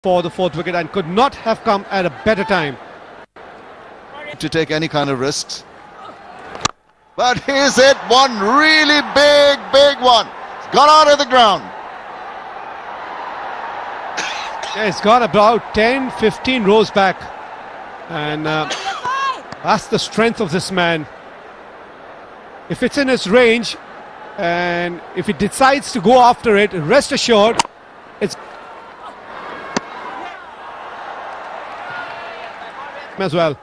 for the fourth wicket and could not have come at a better time to take any kind of risks. But he's hit one really big one. It's gone out of the ground. Yeah, it's got about 10-15 rows back, and that's the strength of this man. If it's in his range and if he decides to go after it, rest assured it's as well.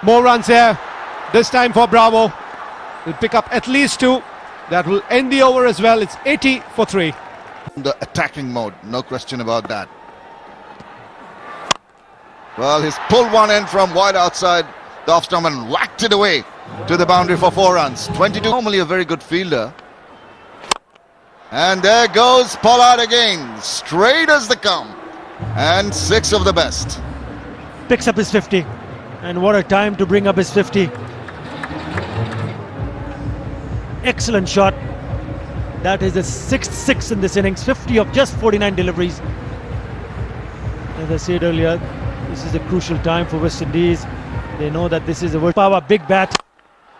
More runs here, this time for Bravo. He'll pick up at least 2. That will end the over as well. It's 80 for 3. The attacking mode, no question about that. Well, he's pulled one in from wide outside the off stump and whacked it away to the boundary for 4 runs. 22, normally a very good fielder. And there goes Pollard again, straight as they come. And 6 of the best. Picks up his 50. And what a time to bring up his 50. Excellent shot. That is the 6th 6 in this innings. 50 of just 49 deliveries. As I said earlier, this is a crucial time for West Indies. They know that this is a power big bat.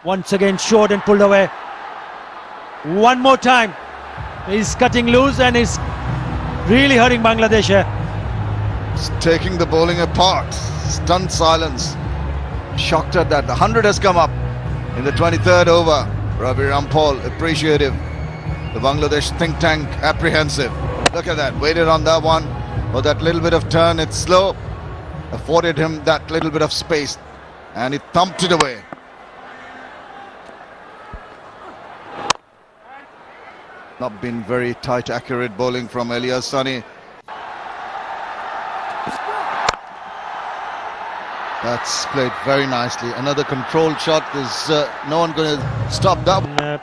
Once again short and pulled away. One more time. He's cutting loose and is really hurting Bangladesh here. He's taking the bowling apart. Stunned silence. Shocked at that. The 100 has come up in the 23rd over. Ravi Rampal appreciative. The Bangladesh think tank apprehensive. Look at that. Waited on that one. For that little bit of turn. It's slow. Afforded him that little bit of space. And he thumped it away. Not been very tight, accurate bowling from Elias Sani. That's played very nicely. Another controlled shot. There's no one going to stop that.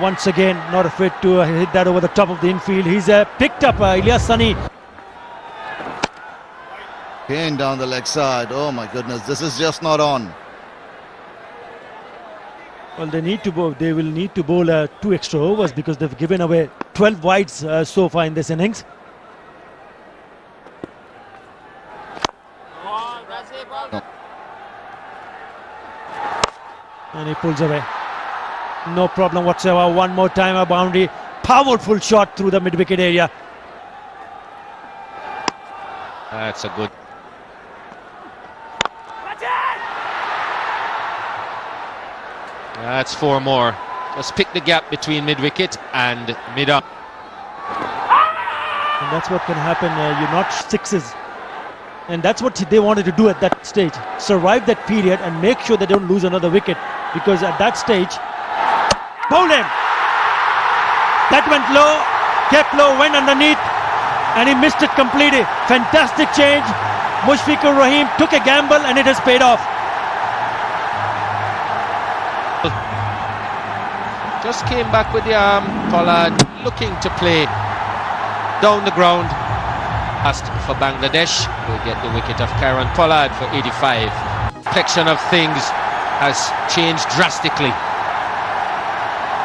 Once again, not afraid to hit that over the top of the infield. He's picked up Elias Sani. Again down the leg side. Oh my goodness, this is just not on. Well, they need to bowl. They will need to bowl 2 extra overs because they've given away 12 wides so far in this innings. And he pulls away. No problem whatsoever. One more time a boundary. Powerful shot through the mid-wicket area. That's a good. That's 4 more. Just pick the gap between mid-wicket and mid-up. And that's what can happen. You notch 6s. And that's what they wanted to do at that stage. Survive that period and make sure they don't lose another wicket. Because at that stage, bowl him! That went low, kept low, went underneath, and he missed it completely. Fantastic change. Mushfiqur Rahim took a gamble and it has paid off. Just came back with the arm. Pollard looking to play down the ground. Last for Bangladesh, we get the wicket of Kieron Pollard for 85. Complexion of things has changed drastically.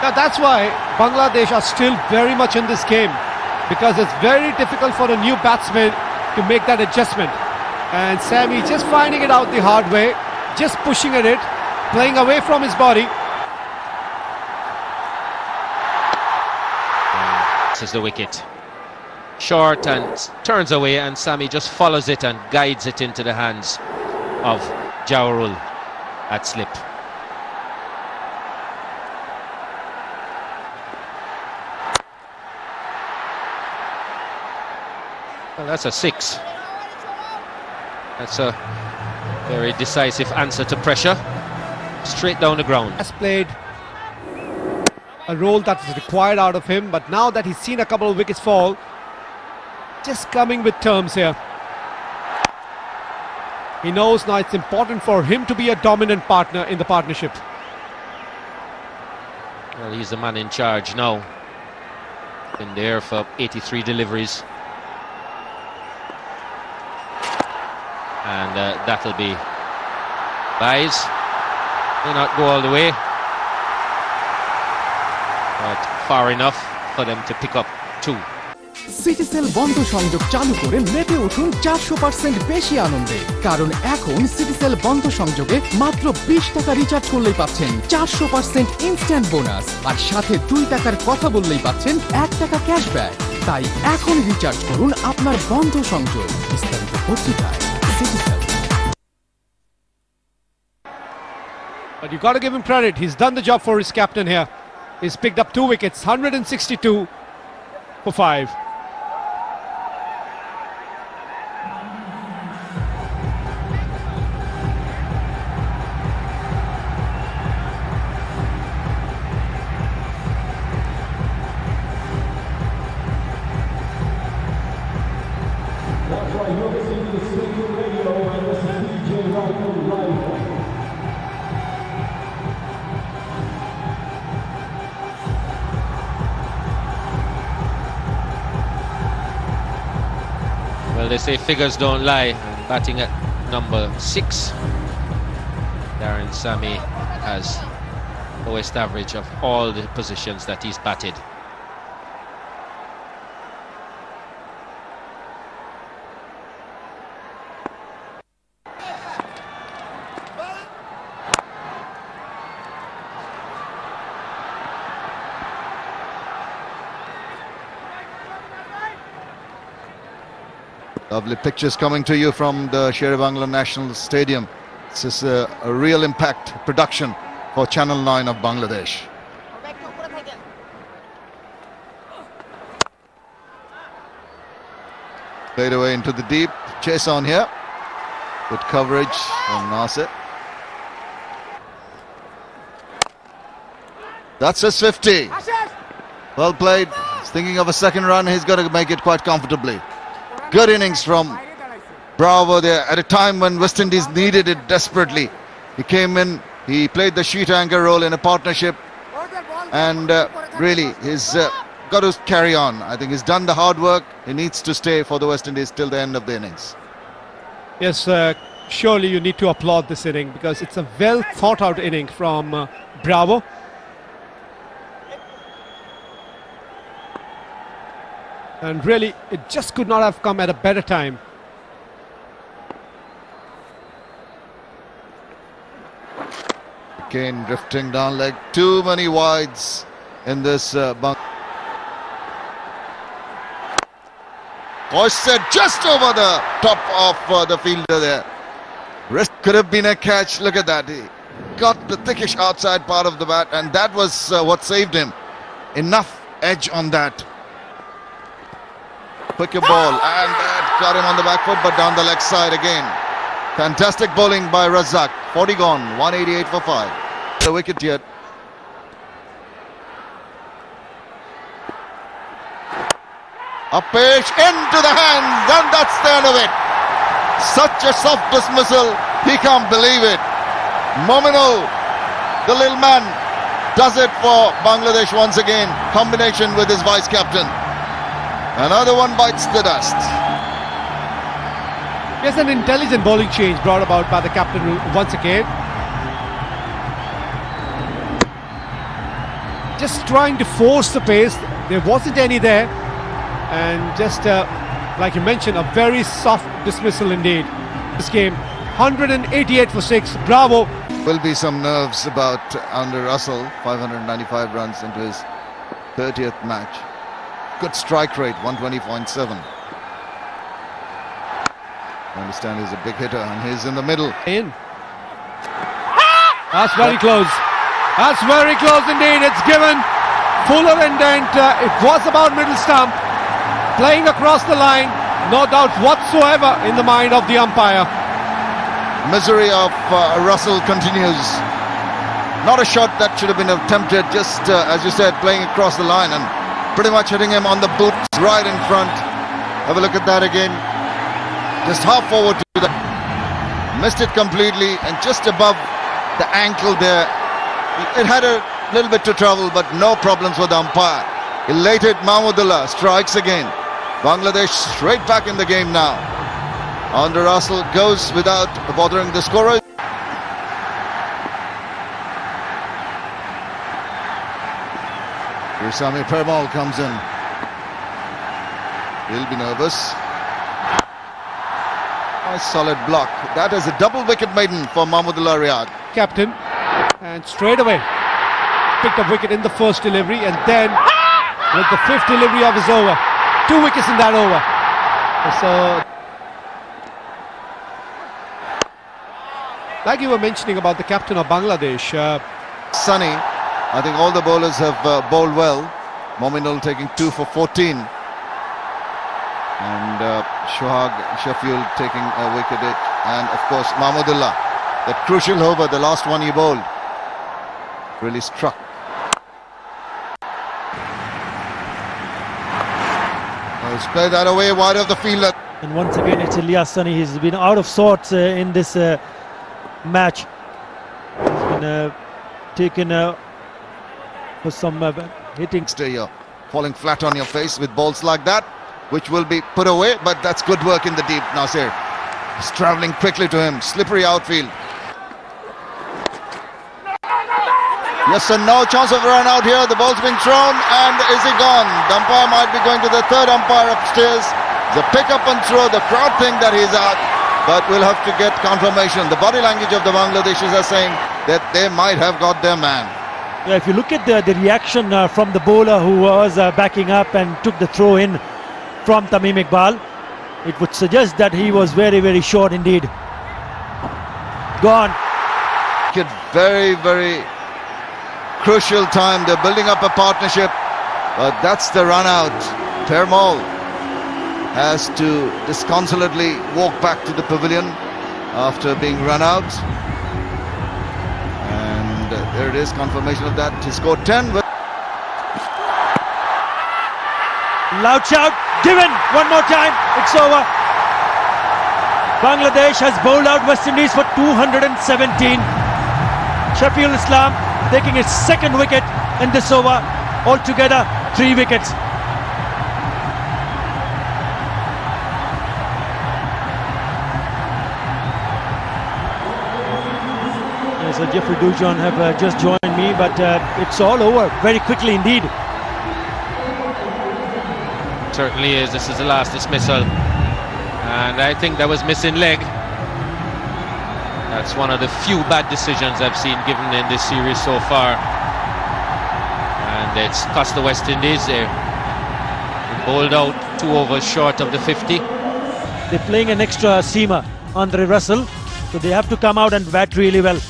Now that's why Bangladesh are still very much in this game, because it's very difficult for a new batsman to make that adjustment. And Sammy just finding it out the hard way, just pushing at it, playing away from his body. This is the wicket. Short and turns away, and Sammy just follows it and guides it into the hands of Jawarul at slip. Well, that's a 6. That's a very decisive answer to pressure. Straight down the ground. Has played a role that is required out of him, but now that he's seen a couple of wickets fall, just coming with terms here. He knows now it's important for him to be a dominant partner in the partnership. Well, he's the man in charge now. Been there for 83 deliveries. And that'll be buys. May not go all the way, but far enough for them to pick up 2. Citycell বন্ধ সংযোগ চালু করে মেতে উঠুন 400% বেশি আনন্দে, কারণ এখন সিটিসেল বন্ধ সংযোগে মাত্র 20 টাকা রিচার্জ করলেই পাচ্ছেন 400% ইনস্ট্যান্ট বোনাস, আর সাথে 2 টাকার কথা বললেই পাচ্ছেন 1 টাকা ক্যাশব্যাক। তাই এখন রিচার্জ করুন আপনার বন্ধ সংযোগ। বিস্তারিত পত্রিকায় Citycell. But you got to give him credit. He's done the job for his captain here. He's picked up 2 wickets, 162 for 5. Well, they say figures don't lie. Batting at number 6, Darren Sammy has lowest average of all the positions that he's batted. Lovely pictures coming to you from the Sher-e-Bangla National Stadium. This is a real impact production for Channel 9 of Bangladesh. Played away into the deep. Chase on here. Good coverage from Nasir. That's his 50. Well played. He's thinking of a second run. He's got to make it quite comfortably. Good innings from Bravo there at a time when West Indies needed it desperately. He came in, he played the sheet anchor role in a partnership, and really he's got to carry on. I think he's done the hard work. He needs to stay for the West Indies till the end of the innings. Yes, surely you need to applaud this inning because it's a well thought out inning from Bravo. And really, it just could not have come at a better time. Again, drifting down leg. Too many wides in this bunk. Hoisted just over the top of the fielder there. Rest could have been a catch. Look at that. He got the thickish outside part of the bat, and that was what saved him. Enough edge on that. Quick a ball, and that got him on the back foot, but down the leg side again. Fantastic bowling by Razak. 40 gone, 188 for 5. The wicket yet. A pitch into the hands, and that's the end of it. Such a soft dismissal, he can't believe it. Mominal, the little man, does it for Bangladesh once again. Combination with his vice-captain. Another one bites the dust. Yes, an intelligent bowling change brought about by the captain once again. Just trying to force the pace. There wasn't any there. And just, like you mentioned, a very soft dismissal indeed. This game, 188 for 6. Bravo. Will be some nerves about Under Russell. 595 runs into his 30th match. Good strike rate, 120.7. I understand he's a big hitter and he's in the middle. That's very close. That's very close indeed. It's given fuller indent. It was about middle stump. Playing across the line. No doubt whatsoever in the mind of the umpire. Misery of Russell continues. Not a shot that should have been attempted. Just as you said, playing across the line and pretty much hitting him on the boots right in front. Have a look at that again. Just half forward to that. Missed it completely and just above the ankle there. It had a little bit to travel, but no problems with the umpire. Elated Mahmudullah strikes again. Bangladesh straight back in the game now. Under Russell goes without bothering the scorer. Risami Permal comes in. He'll be nervous. Nice solid block. That is a double wicket maiden for Mahmudullah Riyad. Captain, and straight away picked up wicket in the first delivery, and then with the fifth delivery of his over, 2 wickets in that over. So, like you were mentioning about the captain of Bangladesh, Sunny, I think all the bowlers have bowled well. Mominul taking 2 for 14. And Shohag Sheffield taking a wicket each. And of course Mahmudullah, that crucial over, the last one he bowled, really struck. Let's play that away wide of the fielder. And once again it's Ilyas Sunny. He's been out of sorts in this match. He's been taken for some hitting. Stay here, falling flat on your face with balls like that, which will be put away, but that's good work in the deep. Nasir is travelling quickly to him, slippery outfield. Yes and no, chance of a run out here. The ball's being thrown, and is he gone? The umpire might be going to the third umpire upstairs. The pick up and throw, the crowd think that he's out, but we'll have to get confirmation. The body language of the Bangladeshis are saying that they might have got their man. Yeah, if you look at the reaction from the bowler who was backing up and took the throw in from Tamim Iqbal, it would suggest that he was very, very short indeed. Gone. Very, very crucial time. They're building up a partnership, but that's the run out. Permal has to disconsolately walk back to the pavilion after being run out. And there it is, confirmation of that. He scored 10. Loud shout given one more time. It's over. Bangladesh has bowled out West Indies for 217. Shafiul Islam taking his second wicket in this over. Altogether 3 wickets. So Jeffrey Dujon have just joined me, but it's all over very quickly indeed. Certainly is. This is the last dismissal, and I think that was missing leg. That's one of the few bad decisions I've seen given in this series so far, and it's cost the West Indies. They're bowled out 2 overs short of the 50. They're playing an extra seamer, Andre Russell, so they have to come out and bat really well.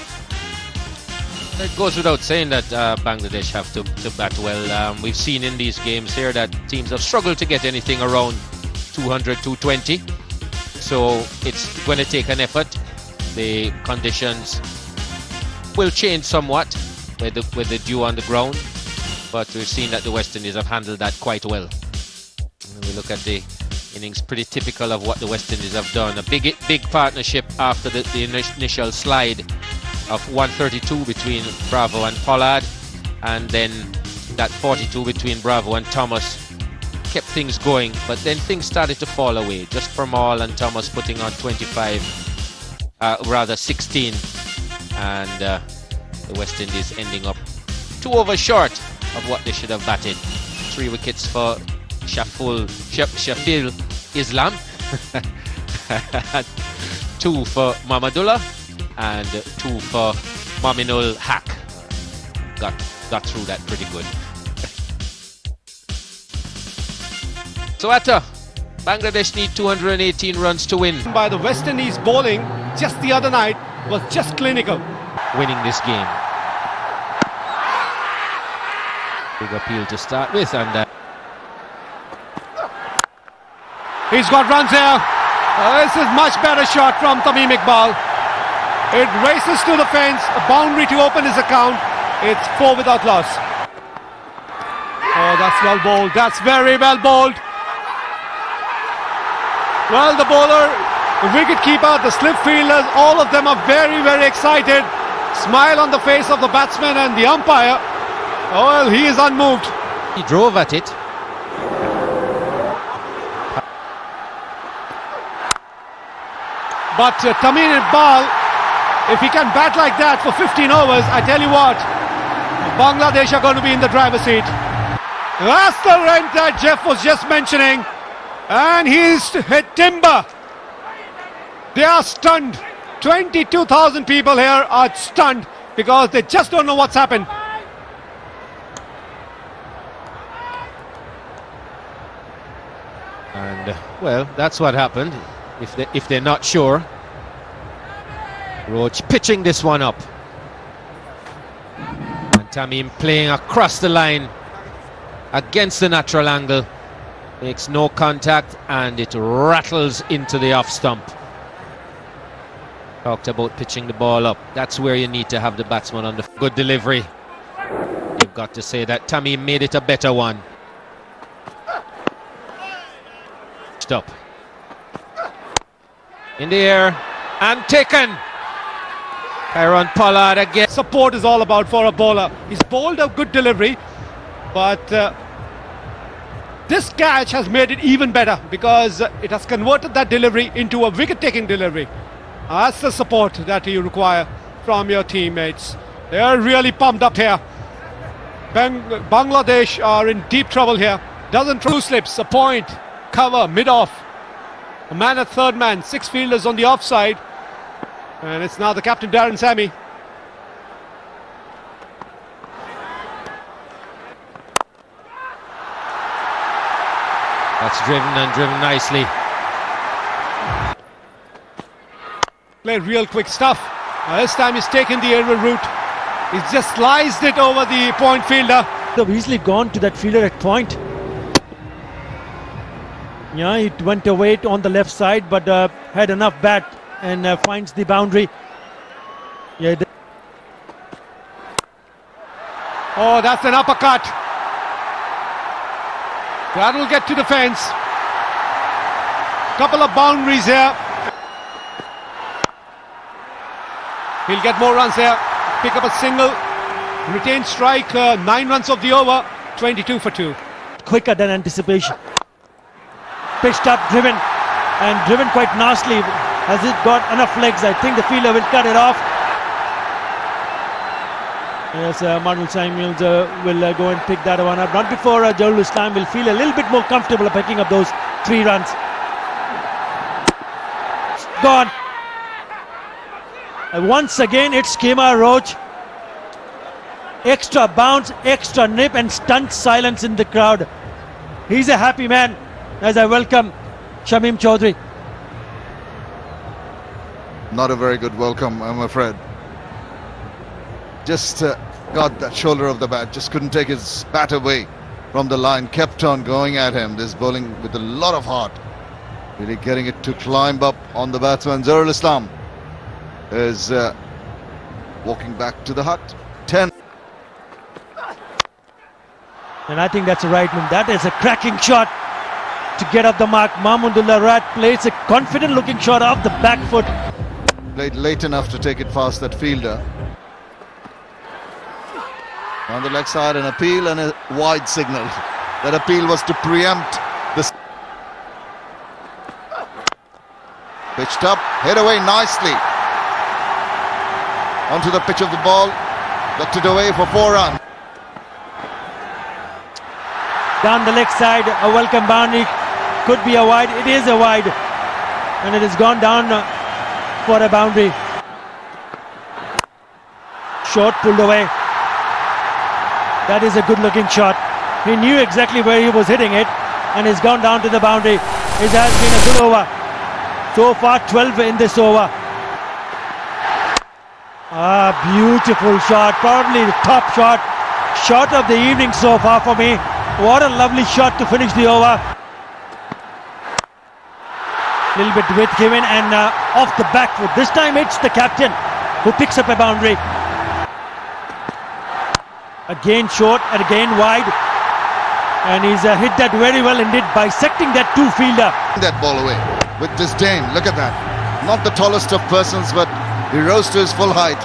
It goes without saying that Bangladesh have to bat well. We've seen in these games here that teams have struggled to get anything around 200, 220. So it's going to take an effort. The conditions will change somewhat with the dew on the ground, but we've seen that the West Indies have handled that quite well. When we look at the innings, pretty typical of what the West Indies have done. A big partnership after the initial slide of 132 between Bravo and Pollard, and then that 42 between Bravo and Thomas kept things going, but then things started to fall away. Just Permal and Thomas putting on 16, and the West Indies ending up 2 overs short of what they should have batted. 3 wickets for Shafiul Islam, 2 for Mahmudullah, and 2 for Mominul Haq. Got through that pretty good. So Bangladesh need 218 runs to win. By the West Indies bowling just the other night was just clinical. Winning this game. Big appeal to start with, and he's got runs here. This is much better shot from Tamim Iqbal. It races to the fence, a boundary to open his account. It's 4 without loss. Oh, that's well bowled. That's very well bowled. Well, the bowler, the wicket-keeper, the slip fielders, all of them are very, very excited. Smile on the face of the batsman and the umpire. Oh, well, he is unmoved. He drove at it. But Tamim Iqbal, if he can bat like that for 15 overs, I tell you what, Bangladesh are going to be in the driver's seat. That's the rent that Jeff was just mentioning. And he's hit timber. They are stunned. 22,000 people here are stunned because they just don't know what's happened. And well, that's what happened. If they're not sure. Roach pitching this one up. And Tamim playing across the line against the natural angle. Makes no contact and it rattles into the off stump. Talked about pitching the ball up. That's where you need to have the batsman on the good delivery. You've got to say that Tamim made it a better one. Stop. In the air and taken. Kieron Pollard again. Support is all about for a bowler. He's bowled a good delivery, but this catch has made it even better because it has converted that delivery into a wicket-taking delivery. That's the support that you require from your teammates. They are really pumped up here. Bangladesh are in deep trouble here. Doesn't two slips, a point, cover, mid-off. A man at third man, 6 fielders on the offside. And it's now the captain, Darren Sammy. That's driven and driven nicely. Played real quick stuff. This time he's taken the aerial route. He's just sliced it over the point fielder. They've easily gone to that fielder at point. Yeah, it went away on the left side, but had enough bat and finds the boundary. Yeah. Oh, that's an uppercut. That will get to the fence. Couple of boundaries here. He'll get more runs here. Pick up a single. Retain strike. 9 runs of the over. 22 for 2. Quicker than anticipation. Pitched up, driven, and driven quite nastily. Has it got enough legs? I think the fielder will cut it off. Yes, Marnul Samuels will go and pick that one up. Not before Jalul Islam will feel a little bit more comfortable picking up those 3 runs. Gone. Once again, it's Kemar Roach. Extra bounce, extra nip, and stunned silence in the crowd. He's a happy man as I welcome Shamim Chaudhry. Not a very good welcome, I'm afraid. Just got that shoulder of the bat, just couldn't take his bat away from the line, kept on going at him. This bowling with a lot of heart, really getting it to climb up on the batsman. Zahrul Islam is walking back to the hut. 10. And I think that's a right move. That is a cracking shot to get up the mark. Mahmudullah Rat plays a confident looking shot off the back foot. Played late enough to take it past that fielder. On the leg side, an appeal and a wide signal. That appeal was to preempt the... Pitched up, hit away nicely. Onto the pitch of the ball. Got it away for 4 runs. Down the leg side, a welcome boundary. Could be a wide, it is a wide. And it has gone down for a boundary. Short pulled away. That is a good looking shot. He knew exactly where he was hitting it and has gone down to the boundary. It has been a good over. So far 12 in this over. Beautiful shot, probably the top shot of the evening so far for me. What a lovely shot to finish the over. Little bit width given and off the back foot. This time it's the captain who picks up a boundary. Again short and again wide. And he's hit that very well indeed, bisecting that 2 fielder. That ball away with disdain. Look at that. Not the tallest of persons, but he rose to his full height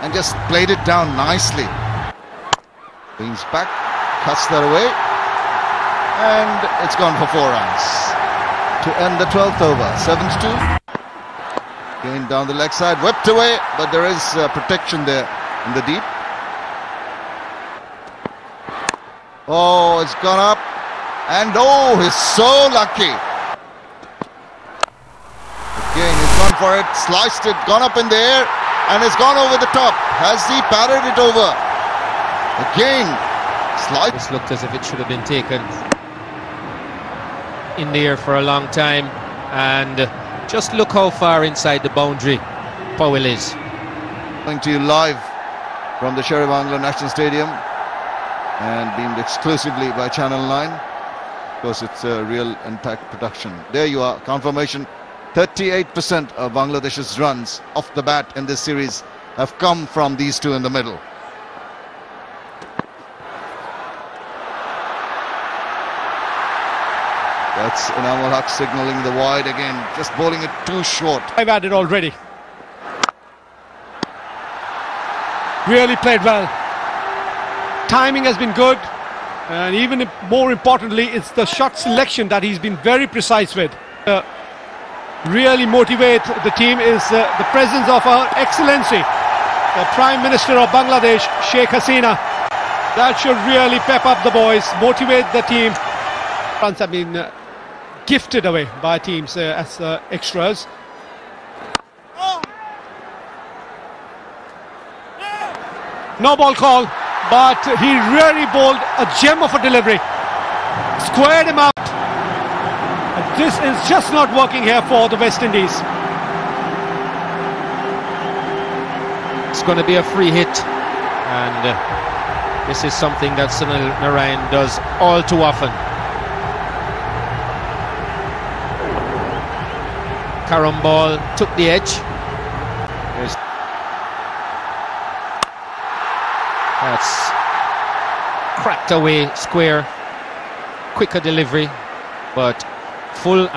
and just played it down nicely. Leans back, cuts that away, and it's gone for 4 runs to end the 12th over. 7-2. Again down the leg side, whipped away, but there is protection there in the deep. Oh, it's gone up. And oh, he's so lucky. Again, he's gone for it, sliced it, gone up in the air, and it's gone over the top. Has he parried it over? Again, sliced. This looked as if it should have been taken in the air for a long time. And just look how far inside the boundary Powell is. Coming to you live from the Sher-e-Bangla National Stadium and beamed exclusively by Channel 9. Of course, it's a real impact production. There you are, confirmation. 38% of Bangladesh's runs off the bat in this series have come from these two in the middle. That's Inamul Haq signalling the wide again, just bowling it too short. I've had it already. Really played well. Timing has been good, and even more importantly, it's the shot selection that he's been very precise with. Really motivate the team is the presence of Her Excellency, the Prime Minister of Bangladesh, Sheikh Hasina. That should really pep up the boys, motivate the team. Runs have been gifted away by teams as extras. No ball call, but he really bowled a gem of a delivery. Squared him out. And this is just not working here for the West Indies. It's going to be a free hit, and this is something that Sunil Narayan does all too often. Karam ball took the edge. That's cracked away, square, quicker delivery, but full.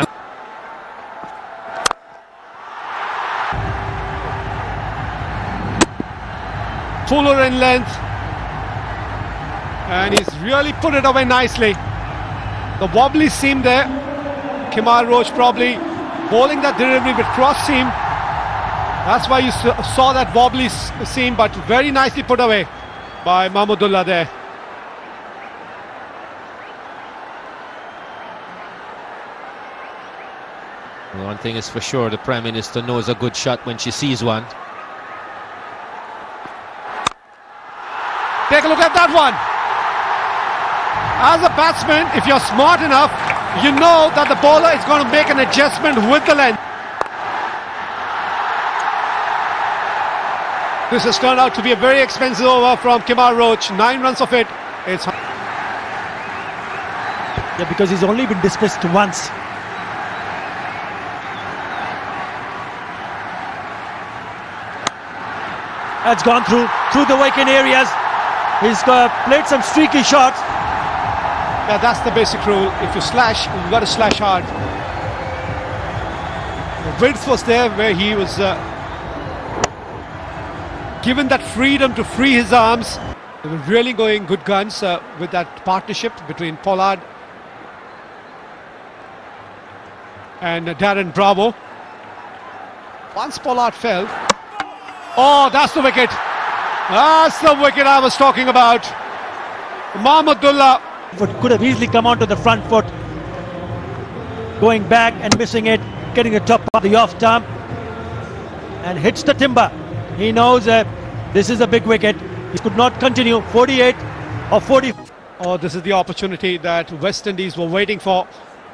Fuller in length, and he's really put it away nicely. The wobbly seam there. Kemar Roach probably bowling that delivery with cross seam. That's why you saw that wobbly seam, but very nicely put away by Mahmudullah there. One thing is for sure, the Prime Minister knows a good shot when she sees one. Take a look at that one. As a batsman, if you're smart enough, you know that the bowler is going to make an adjustment with the length. This has turned out to be a very expensive over from Kemar Roach. 9 runs of it. It's because he's only been dismissed once. That's gone through the wicket areas. He's played some streaky shots. Yeah, that's the basic rule. If you slash, you've got to slash hard. The width was there where he was given that freedom to free his arms. They were really going good guns with that partnership between Pollard and Darren Bravo. Once Pollard fell. Oh, that's the wicket. That's the wicket I was talking about. Mahmudullah Could have easily come onto the front foot. Going back and missing it. Getting the top of the off stump. And hits the timber. He knows this is a big wicket. He could not continue. 48 or 40. Oh, this is the opportunity that West Indies were waiting for.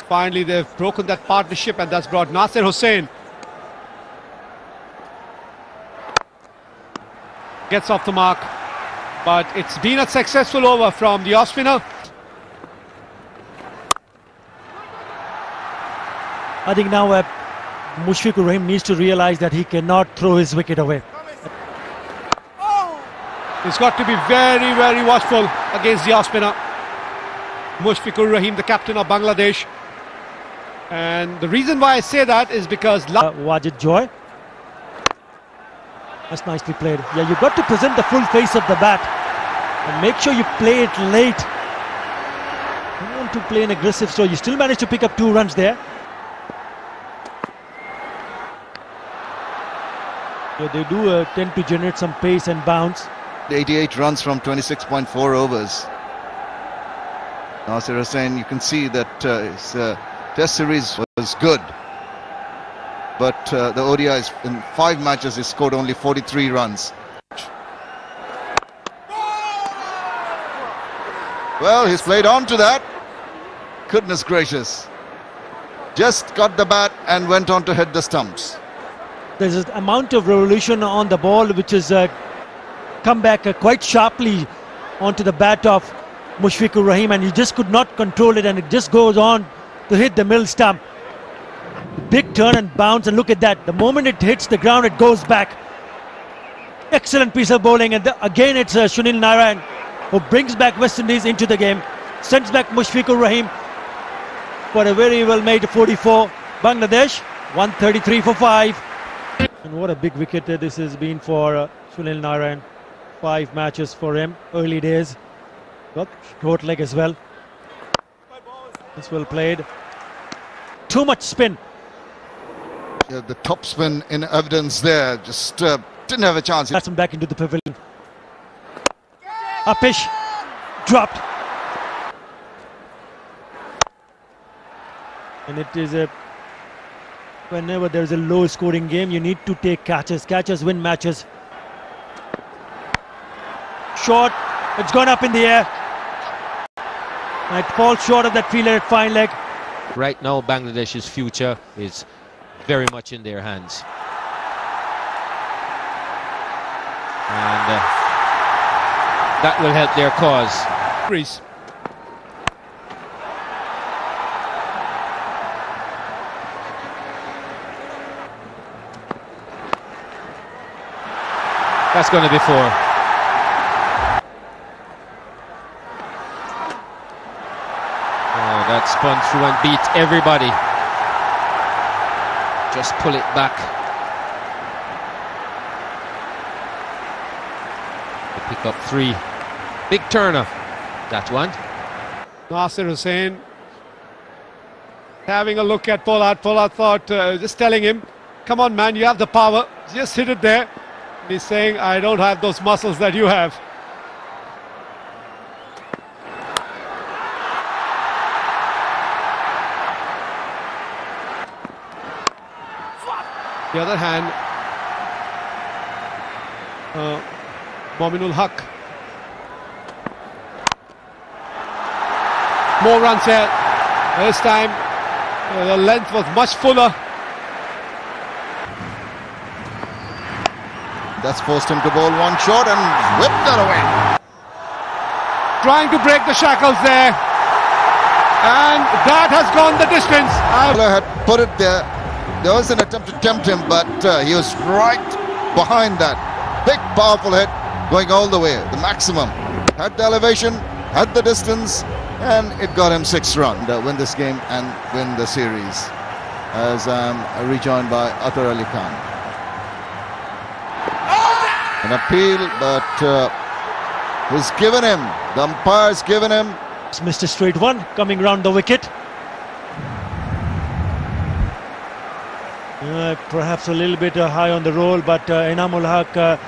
Finally, they've broken that partnership, and that's brought Nasir Hussain. Gets off the mark, but it's been a successful over from the off spinner. I think now Mushfiqur Rahim needs to realize that he cannot throw his wicket away. He's got to be very, very watchful against the off spinner. Mushfiqur Rahim, the captain of Bangladesh. And the reason why I say that is because Wajid Joy. That's nicely played. Yeah, you've got to present the full face of the bat and make sure you play it late. You don't want to play an aggressive, so you still managed to pick up 2 runs there. Yeah, they do tend to generate some pace and bounce. 88 runs from 26.4 overs. Nasir Hussain, you can see that his test series was good. But the ODIs, in 5 matches, he scored only 43 runs. Well, he's played on to that. Goodness gracious. Just got the bat and went on to hit the stumps. There's an amount of revolution on the ball which has come back quite sharply onto the bat of Mushfiqur Rahim, and he just could not control it, and it just goes on to hit the middle stump. Big turn and bounce, and look at that. The moment it hits the ground, it goes back. Excellent piece of bowling, and again it's Sunil Narayan who brings back West Indies into the game, sends back Mushfiqur Rahim for a very well made 44. Bangladesh 133 for 5. And what a big wicket this has been for Sunil Narayan. 5 matches for him, early days. Got short leg as well. This well played. Too much spin. Yeah, the top spin in evidence there. Just didn't have a chance. That's him back into the pavilion. A pitch dropped. And it is a... Whenever there is a low scoring game, you need to take catches. Catches win matches. Short. It's gone up in the air. And it falls short of that fielder at fine leg. Right now, Bangladesh's future is very much in their hands. And that will help their cause. Greece. That's going to be 4. Oh, that spun through and beat everybody. Just pull it back. They pick up 3. Big turner, that one. Nasir Hussain having a look at Pollard. Pollard thought, just telling him, come on man, you have the power, just hit it there. And he's saying, I don't have those muscles that you have. The other hand, Mominul Haq. More runs here. This time, the length was much fuller. That's forced him to bowl one shot and whipped that away. Trying to break the shackles there. And that has gone the distance. Had put it there. There was an attempt to tempt him, but he was right behind that. Big, powerful hit going all the way, the maximum. Had the elevation, had the distance, and it got him 6 runs to win this game and win the series. As rejoined by Athar Ali Khan. An appeal, but he's given him, the umpire's given him. It's Mr. Straight One coming round the wicket. Perhaps a little bit high on the roll, but Inamul Haq,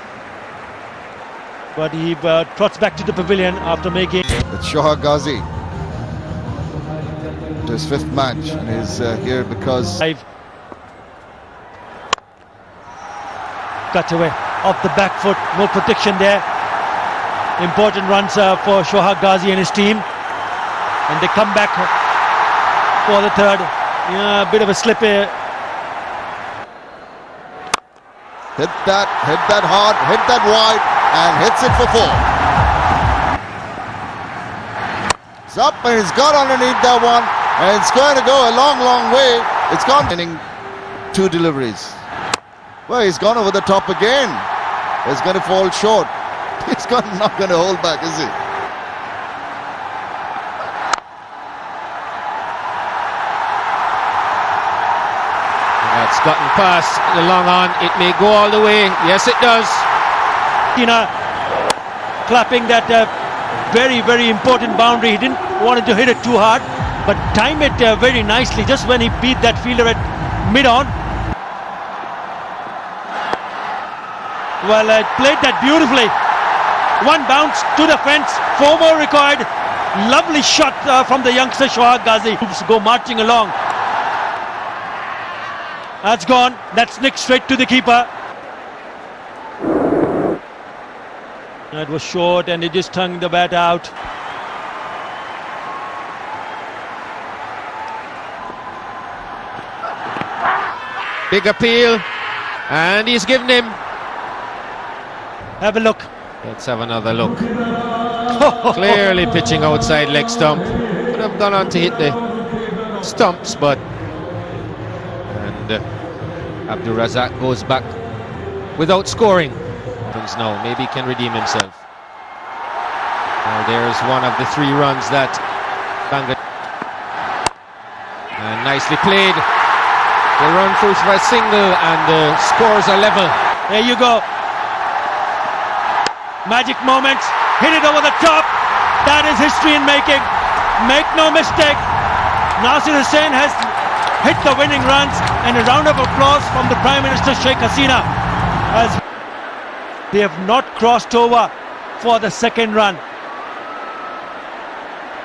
but he trots back to the pavilion after making. It's Shohag Ghazi. To his 5th match, and he's here because... Cut away off the back foot, no protection there. Important runs for Shohag Ghazi and his team, and they come back for the 3rd. Yeah, a bit of a slip here. Hit that hard, hit that wide, and hits it for 4. It's up and he's got underneath that one, and it's going to go a long, long way. It's gone. 2 deliveries. Well, he's gone over the top again. It's going to fall short. He's not going to hold back, is he? That's gotten past the long on. It may go all the way. Yes, it does. Tina clapping that very, very important boundary. He didn't want to hit it too hard, but time it very nicely just when he beat that fielder at mid-on. Well, played that beautifully. 1 bounce to the fence, 4 more required. Lovely shot from the youngster Shoaib Ghazi. Go marching along. That's gone. That's nicked straight to the keeper. That was short and he just hung the bat out. Big appeal, and he's given him. Have a look. Let's have another look. Clearly pitching outside leg stump. Could have gone on to hit the stumps, but... And Abdul Razak goes back without scoring. Now, maybe he can redeem himself. Now there's one of the 3 runs that Bangladesh. And nicely played. They run through for a single and the scores are level. There you go. Magic moments. Hit it over the top. That is history in making. Make no mistake. Nasir Hussain has hit the winning runs, and a round of applause from the Prime Minister Sheikh Hasina, as they have not crossed over for the second run.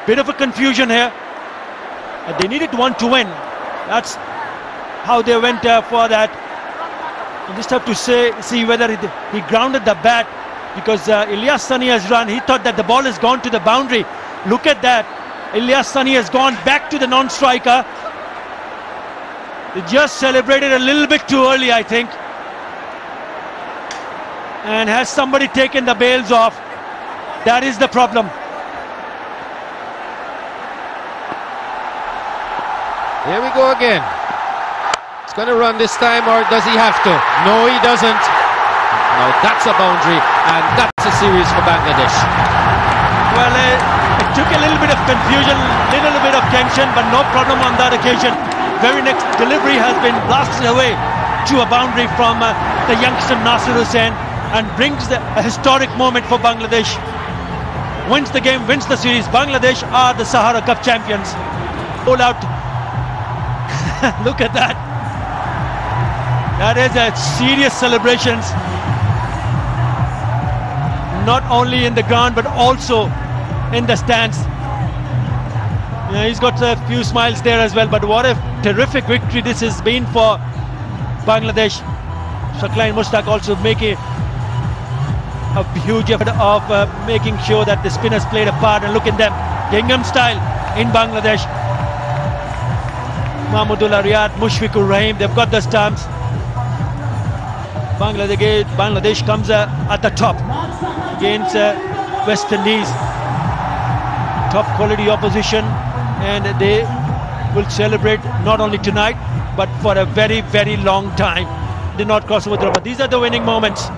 Bit of a confusion here. They needed one to win. That's how they went for that. You just have to see whether he grounded the bat, because Ilyas Sani has run. He thought that the ball has gone to the boundary. Look at that. Ilyas Sani has gone back to the non-striker. They just celebrated a little bit too early, I think. And has somebody taken the bails off? That is the problem. Here we go again. He's going to run this time, or does he have to? No, he doesn't. Now that's a boundary, and that's a series for Bangladesh. Well, it took a little bit of confusion, little bit of tension, but no problem on that occasion. Very next delivery has been blasted away to a boundary from the youngster Nasir Hussain, and brings a historic moment for Bangladesh. Wins the game, wins the series. Bangladesh are the Sahara Cup champions. All out. Look at that. That is a serious celebrations. Not only in the ground, but also in the stands. Yeah, he's got a few smiles there as well. But what a terrific victory this has been for Bangladesh. Shakib Mushtaq also making a huge effort of making sure that the spinners played a part. And look at them, Gingham style in Bangladesh. Mahmudullah Riyad, Mushfiqur Rahim, they've got the stumps. Bangladesh comes at the top against West Indies. Top quality opposition, and they will celebrate not only tonight but for a very, very long time. Did not cross over, but these are the winning moments.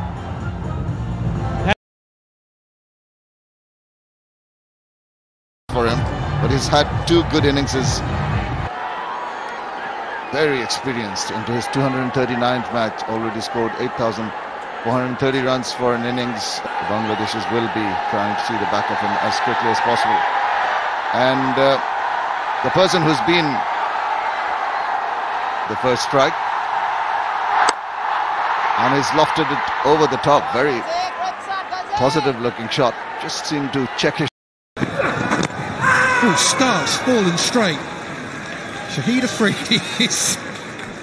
For him, but he's had 2 good innings. Very experienced into his 239th match, already scored 8,430 runs for an innings. The Bangladeshis will be trying to see the back of him as quickly as possible. And the person who's been the first strike, and he's lofted it over the top. Very positive looking shot. Just seemed to check his. Oh, starts falling straight. Shahid Afridi is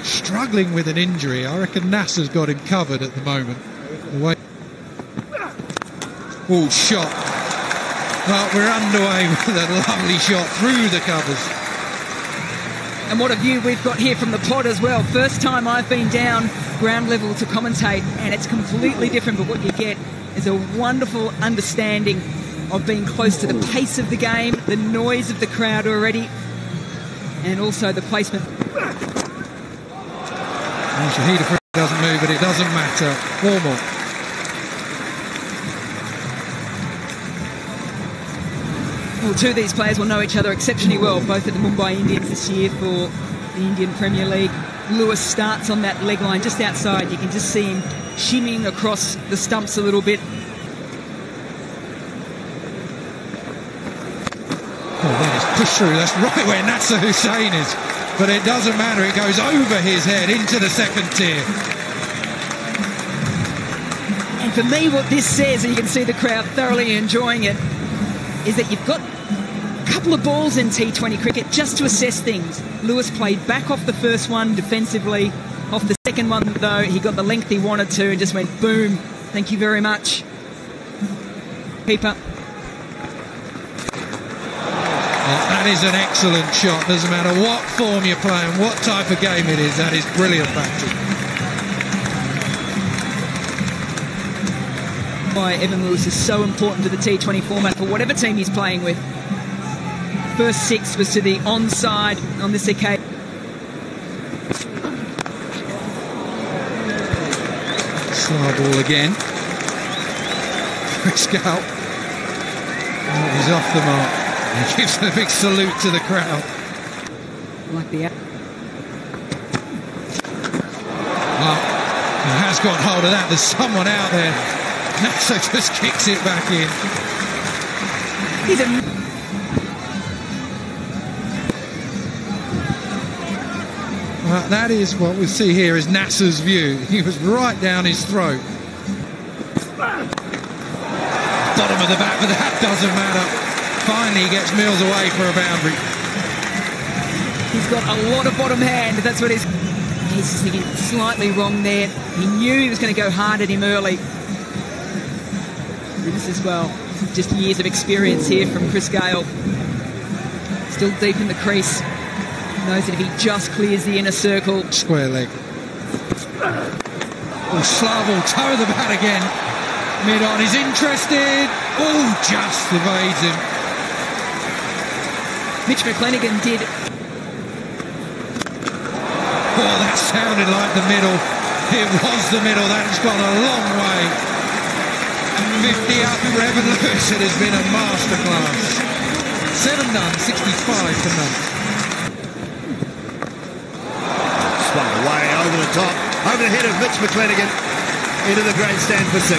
struggling with an injury. I reckon Nasser's got him covered at the moment. Oh, shot. Well, we're underway with a lovely shot through the covers. And what a view we've got here from the pod as well. First time I've been down ground level to commentate, and it's completely different, but what you get is a wonderful understanding of being close to the pace of the game, the noise of the crowd already, and also the placement. And Shahid Afridi doesn't move, but it doesn't matter. 4 more. Well, 2 of these players will know each other exceptionally well, both at the Mumbai Indians this year for the Indian Premier League. Lewis starts on that leg line just outside. You can just see him shimmying across the stumps a little bit. Oh, that is pushed through. That's right where Nasser Hussain is. But it doesn't matter. It goes over his head into the second tier. And for me, what this says, and you can see the crowd thoroughly enjoying it, is that you've got couple of balls in T20 cricket just to assess things. Lewis played back off the first one defensively. Off the second one, though, he got the length he wanted to and just went boom. Thank you very much. Keeper. That is an excellent shot. Doesn't matter what form you're playing, what type of game it is. That is brilliant batting. Why Evan Lewis is so important to the T20 format for whatever team he's playing with. First 6 was to the onside on this occasion. Slow ball again. Chris Gale. He's off the mark. He gives a big salute to the crowd. Like the... Well, he has got hold of that. There's someone out there. Nasser just kicks it back in. He's a... Well, that is what we see here is Nasser's view. He was right down his throat. Bottom of the bat, but that doesn't matter. Finally, he gets Mills away for a boundary. He's got a lot of bottom hand. That's what he's just thinking slightly wrong there. He knew he was going to go hard at him early. This as well. Just years of experience here from Chris Gale. Still deep in the crease. Knows that if he just clears the inner circle. Square leg. Oh, slow ball, toe of the bat again. Mid on, he's interested. Oh, just evades him. Mitch McClenaghan did. Oh, that sounded like the middle. It was the middle. That's gone a long way. 50 up for Evan Lewis. It has been a masterclass. 7 done, 65 to none. Swung away over the top, over the head of Mitch McClenaghan, into the grandstand for 6.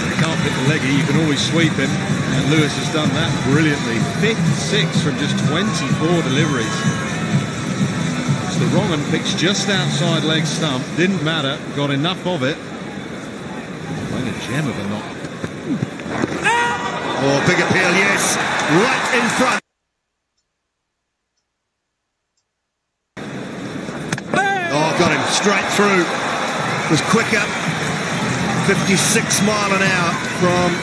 You can't pick the leggy, you can always sweep him, and Lewis has done that brilliantly. 56 from just 24 deliveries. It's the wrong one, pitched just outside leg stump, didn't matter, got enough of it. Playing a gem of a knock. Oh, big appeal, yes, right in front. Got him straight through. Was quicker. 56 mile an hour from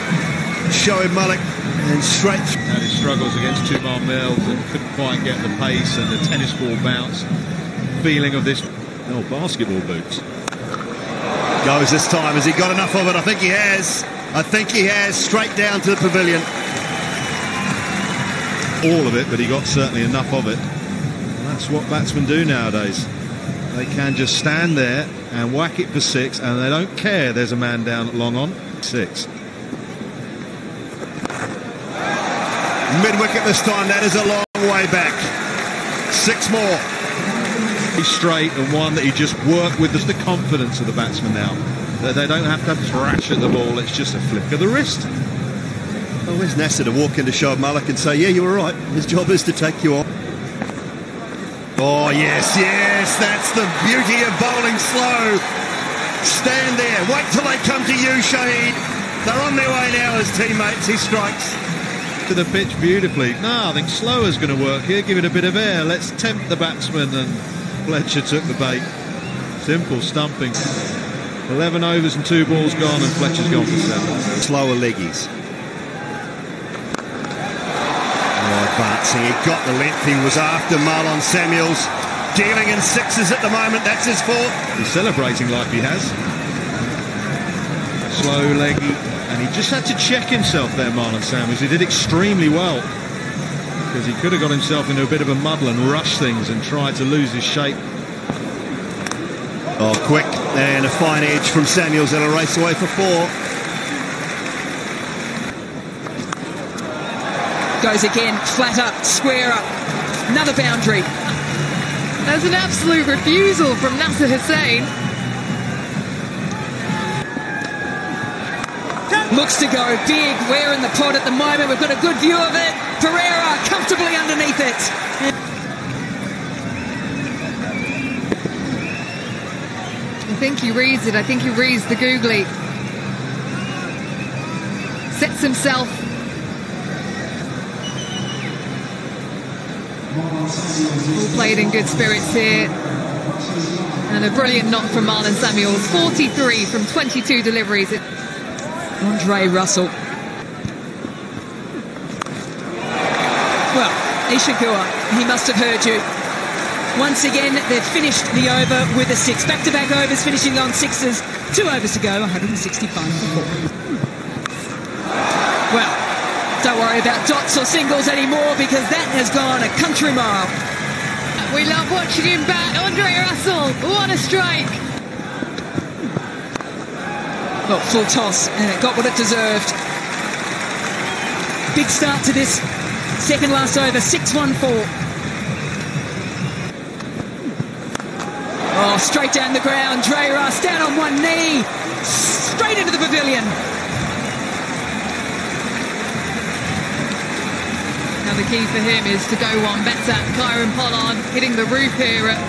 Shoaib Malik and straight through. Had his struggles against Tumar Mills and couldn't quite get the pace and the tennis ball bounce. Feeling of this. Oh, basketball boots. Goes this time. Has he got enough of it? I think he has. I think he has. Straight down to the pavilion. All of it, but he got certainly enough of it. And that's what batsmen do nowadays. They can just stand there and whack it for 6, and they don't care there's a man down at long on. 6. Mid-wicket this time. That is a long way back. 6 more. He's straight, and one that he just worked with. Just the confidence of the batsman now. That they don't have to thrash at the ball. It's just a flick of the wrist. Well, where's Nasser to walk into Shoaib Malik and say, yeah, you were right. His job is to take you on. Oh, yes, yes, that's the beauty of bowling slow. Stand there, wait till they come to you, Shahid. They're on their way now as teammates. He strikes. To the pitch beautifully. No, I think slower's going to work here. Give it a bit of air. Let's tempt the batsman, and Fletcher took the bait. Simple stumping. 11 overs and 2 balls gone, and Fletcher's gone for 7. Slower leggies. Advancing, he got the length, he was after Marlon Samuels, dealing in 6s at the moment, that's his 4th. He's celebrating like he has. Slow leggy, and he just had to check himself there, Marlon Samuels. He did extremely well, because he could have got himself into a bit of a muddle and rushed things and tried to lose his shape. Oh, quick, and a fine edge from Samuels, and a race away for 4. Goes again, flat up, square up, another boundary. There's an absolute refusal from Nasser Hussain. Looks to go big. We're in the pod at the moment. We've got a good view of it. Pereira comfortably underneath it. I think he reads it. I think he reads the googly. sets himself. All played in good spirits here. And a brilliant knock from Marlon Samuels. 43 from 22 deliveries. Andre Russell. Well, Ishigua, he must have heard you. Once again, they've finished the over with a 6. Back-to-back overs, finishing on 6s. 2 overs to go, 165 for 4. Well, don't worry about dots or singles anymore because that has gone a country mile. We love watching him bat. Andre Russell, what a strike. Well, full toss, and it got what it deserved. Big start to this second last over, 6-1-4. Oh, straight down the ground, Dre Russ down on one knee, straight into the pavilion. Now the key for him is to go one better. Kieran Pollard hitting the roof here at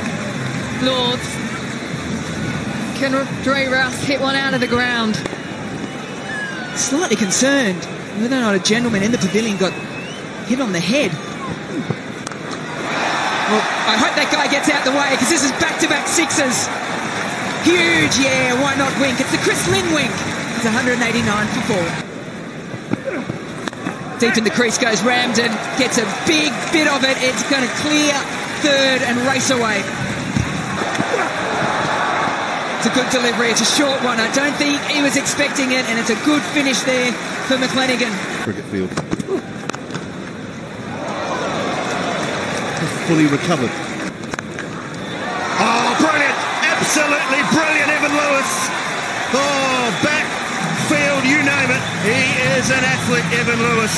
Lord's. Can Dre Russ hit one out of the ground? Slightly concerned whether or not a gentleman in the pavilion got hit on the head. Well, I hope that guy gets out the way because this is back-to-back 6s. Huge, yeah, why not wink? It's the Chris Lynn wink. It's 189 for 4. Deep in the crease goes Ramden, gets a big bit of it. It's going to clear third and race away. It's a good delivery. It's a short one. I don't think he was expecting it, and it's a good finish there for McClenaghan. Cricket field. Fully recovered. Oh, brilliant! Absolutely brilliant, Evan Lewis. Oh, backfield, you name it. He is an athlete, Evan Lewis.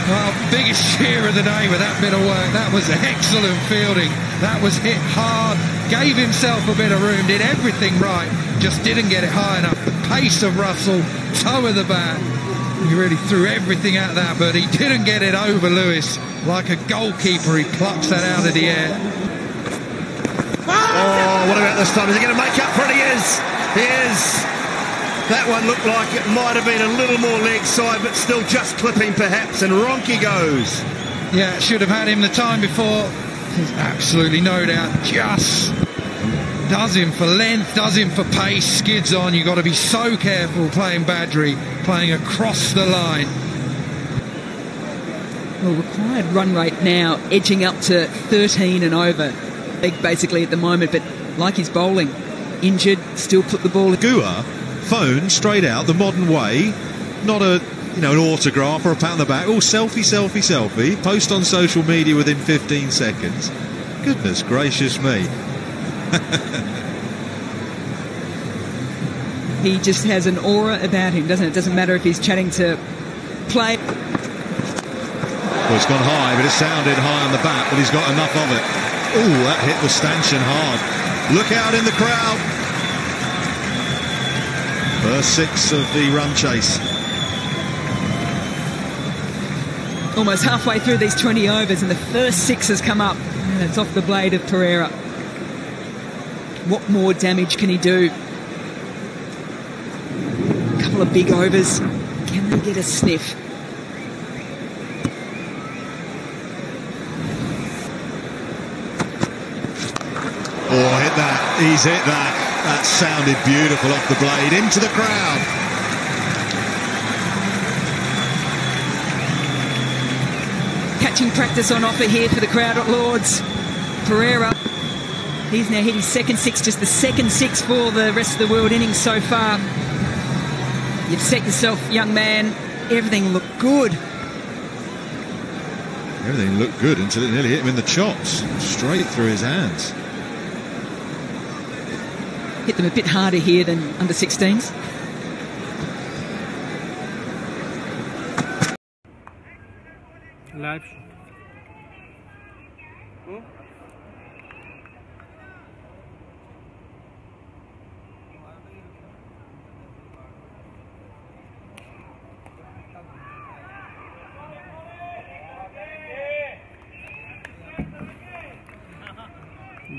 Well, biggest cheer of the day with that bit of work. That was excellent fielding. That was hit hard, gave himself a bit of room, did everything right, just didn't get it high enough. The pace of Russell, toe of the bat, he really threw everything at that, but he didn't get it over Lewis. Like a goalkeeper, he plucks that out of the air. Oh, what about this time? Is he going to make up for it? He is. He is. That one looked like it might have been a little more leg side, but still just clipping perhaps, and Ronke goes. Yeah, should have had him the time before. There's absolutely no doubt. Just does him for length, does him for pace, skids on. You've got to be so careful playing Badri, playing across the line. Well, required run rate now edging up to 13 and over. Big basically at the moment, but like he's bowling, injured, still put the ball. Gua, phone straight out the modern way, not a an autograph or a pat on the back. All selfie, selfie, selfie. Post on social media within 15 seconds. Goodness gracious me. He just has an aura about him, doesn't it? It doesn't matter if he's chatting to play. Well, it's gone high, but it sounded high on the bat, but he's got enough of it. Oh, that hit the stanchion hard. Look out in the crowd. First 6 of the run chase. Almost halfway through these 20 overs and the first 6 has come up. And it's off the blade of Pereira. What more damage can he do? A couple of big overs. Can they get a sniff? Oh, hit that. He's hit that. That sounded beautiful off the blade. Into the crowd. Catching practice on offer here for the crowd at Lord's. Pereira, he's now hit his second 6, just the second 6 for the rest of the world innings so far. You've set yourself, young man. Everything looked good. Everything looked good until it nearly hit him in the chops. Straight through his hands. Hit them a bit harder here than under 16s. Live.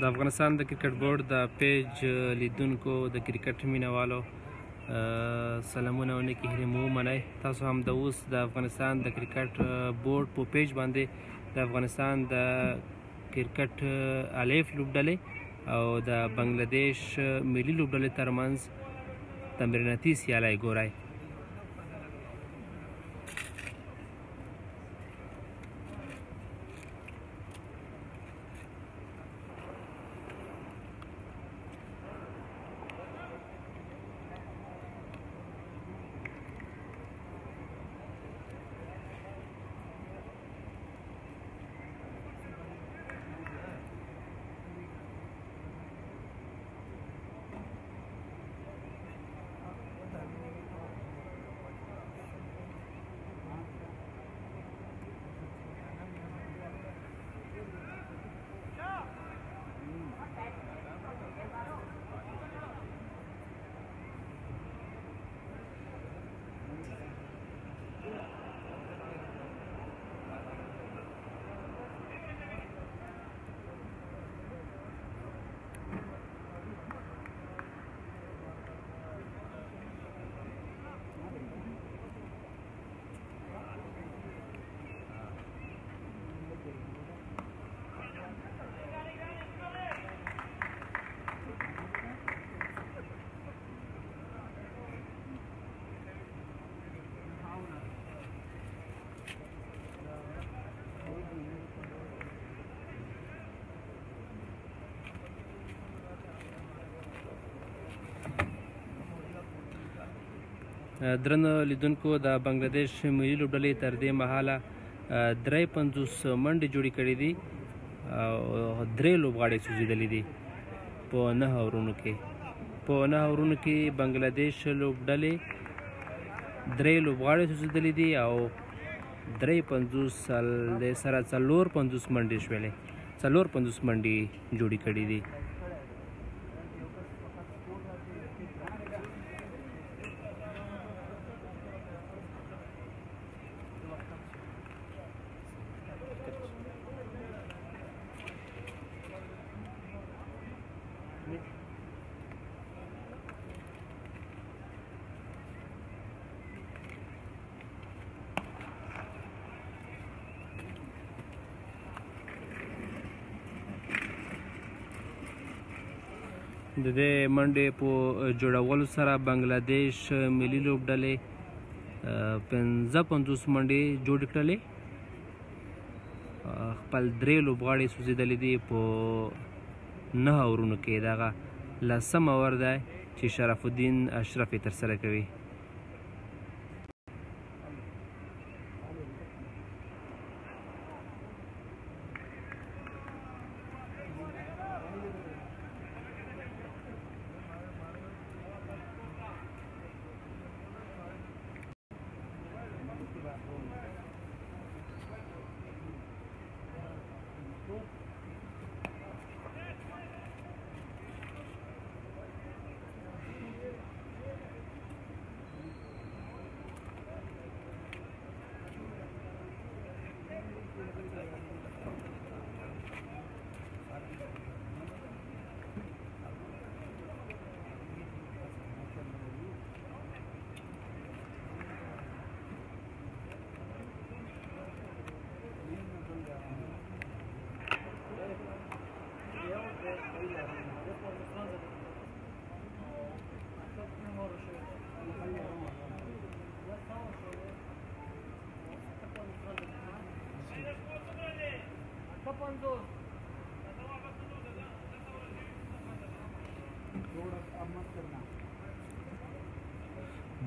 د افغانستان د کرکټ بورډ د پیج لیدونکو د کرکټ مینه والو سلامونه او نیکې هیلې مو ومنئ. تاسو هم د اوس د افغانستان د کرکټ بورډ په پیج باندې د افغانستان د کرکټ الف لوبډلې او د بنگلادیش ملي لوبډلې ترمنځ تمریناتي سیالۍ ګورئ. درنو لیدونکو د بنگلادیش ملي لوبډلې تر دې مهاله 53 منډې جوړې کړې دي او 3 لوبغاړي سوځېدلي دي په 9 اورونو کې. په 9 اورونو کې بنگلادیش لوبډلې 3 لوبغاړي سوځېدلي دي او 53 سره 54 منډې شولې 54 منډې جوړې کړې دي. د دې منډې په جوړولو سره بنگلادیش ملي لوبډلې 55 منډې جوړې کړلې. خپل 3 لوبغاړي سوځېدلي دي په 9 اورونو کې. دغه 10م اور دی چې شرف الدین اشرف یې ترسره کوي.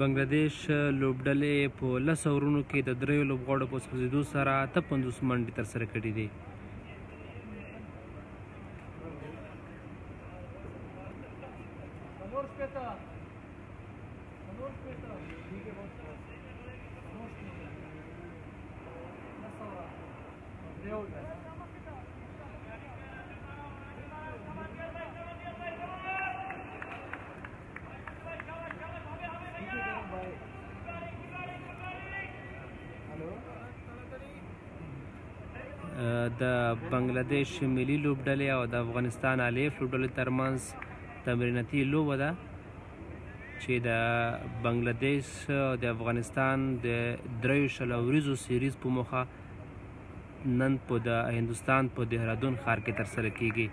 بنگلادیش لوبډلې په 10 اورونو کې د 3 لوبغاړو په سوځېدو سره 53 منډې ترسره کړې دي. د بنگلادیش ملي لوبډلې او د افغانستان الف لوبډلې ترمنځ تمریناتي لوبه ده چې د بنگلادیش د افغانستان د 23 اوریزو سیریز په موخه نن په د هندوستان په دهرادون ښار کې ترسره کیږي.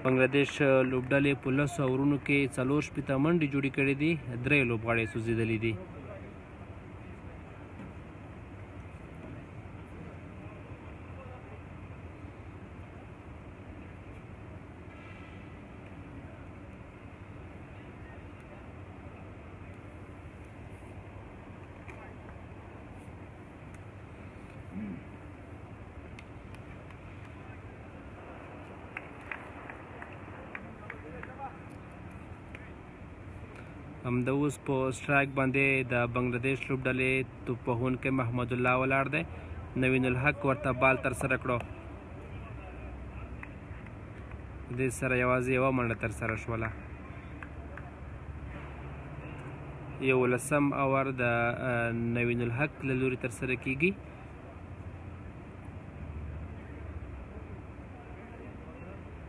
بنگلادیش لوبډلې په 10 اورونو کې 4 منډې جوړې کړې دي، 3 لوبغاړي سوځېدلي دي. همدا اوس په سټرایک باندې د بنگلادیش لوبډلې توپ وهونکی محمد الله ولاړ دی. نوین الحق ورته بال ترسره کړو، دې سره یوازې یوه منډه ترسره شوله. 11 اوور د نوین الحق له لوري ترسره کیږي.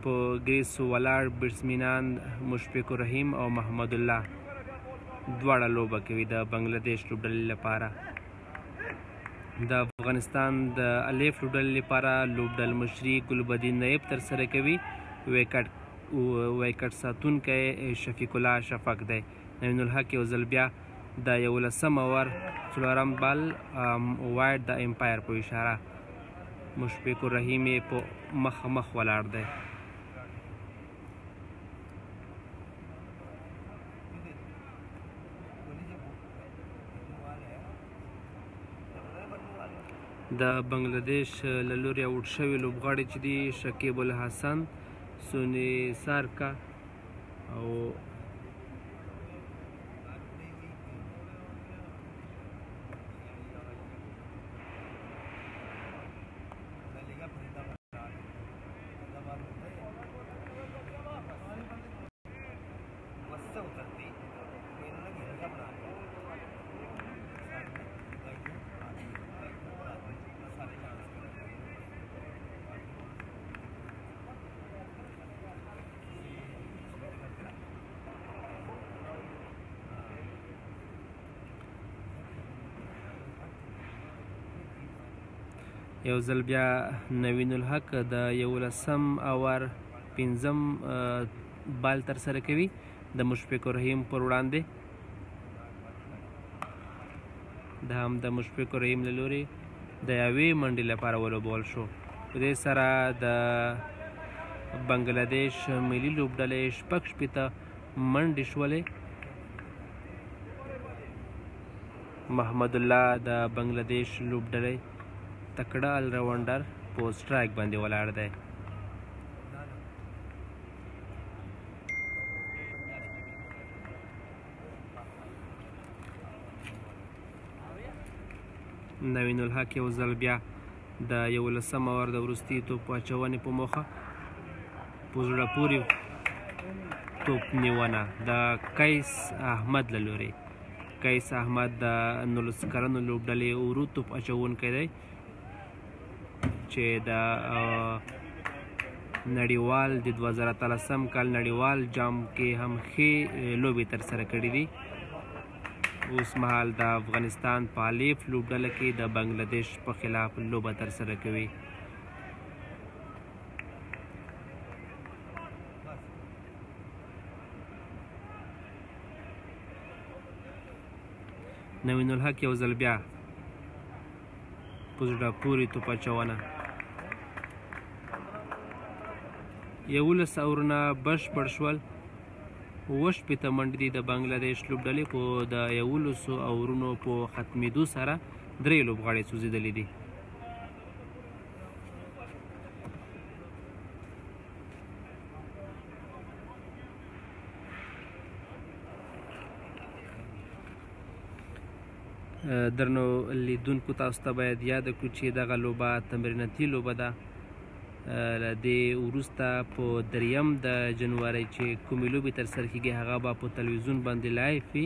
په ګریس ولاړ بیټسمینان مشفقور رحیم او محمد الله دواړه لوبه کوي د بنگلادیش لوبډلې لپاره. د افغانستان د الف لوبډلې لپاره لوبډل مشري ګلبدین نایب ترسره کوي. ویکټ ساتونکی شفیق الله شفق دی. نوین الحق یو ځل بیا د 11 اوور 4 بال وایډ د امپایر په اشاره. مشفقور رحیم یې په مخ ولاړ دی. د بنگلادیش له لوري آوټ شوي لوبغاړي چې دي شکیب الحسن، سونی سارکا او یو ځل بیا نوین الحق د 11 اوور 5 بال ترسره کوي د مشفقور رحیم پر وړاندې. د مشفقور رحیم له لوري د یوې منډې لپاره ولوبول شو. په دې سره د بنگلادیش ملي لوبډلې 6 منډې شولې. محمد الله د بنگلادیش لوبډلې تکړه الراونډر په سټرایک باندې ولاړ دی. نوین الحق یو ځل بیا د 11 اوور د وروستي توپ اچونې په موخه په زړه پورې توپ نیونه د قیس احمد له لوري. قیس احمد د 19 کلنو لوبډلې ورو توپ اچوونکی دی چې د نړیوال د 2013 کال نړیوال جام کې هم ښې لوبې ترسره کړې دي. اوس مهال د افغانستان په الف لوبډله کې د بنگلادیش په خلاف لوبه ترسره کوي. نوین الحق یو ځل بیا په زړه پورې توپ اچونه. 11 اورونه بشپړ شول. 8 منډې دي د بنگلادیش لوبډلې په د 11 اورونو په ختمېدو سره 3 لوبغاړي سوځېدلي دي. درنو لیدونکو تاسو ته باید یاد کړو چې دغه لوبه تمریناتي لوبه ده. له دې وروسته په 3 د جنوري چې کومې لوبې ترسره کیږي هغه به په تلویزیون باندې لایف وي.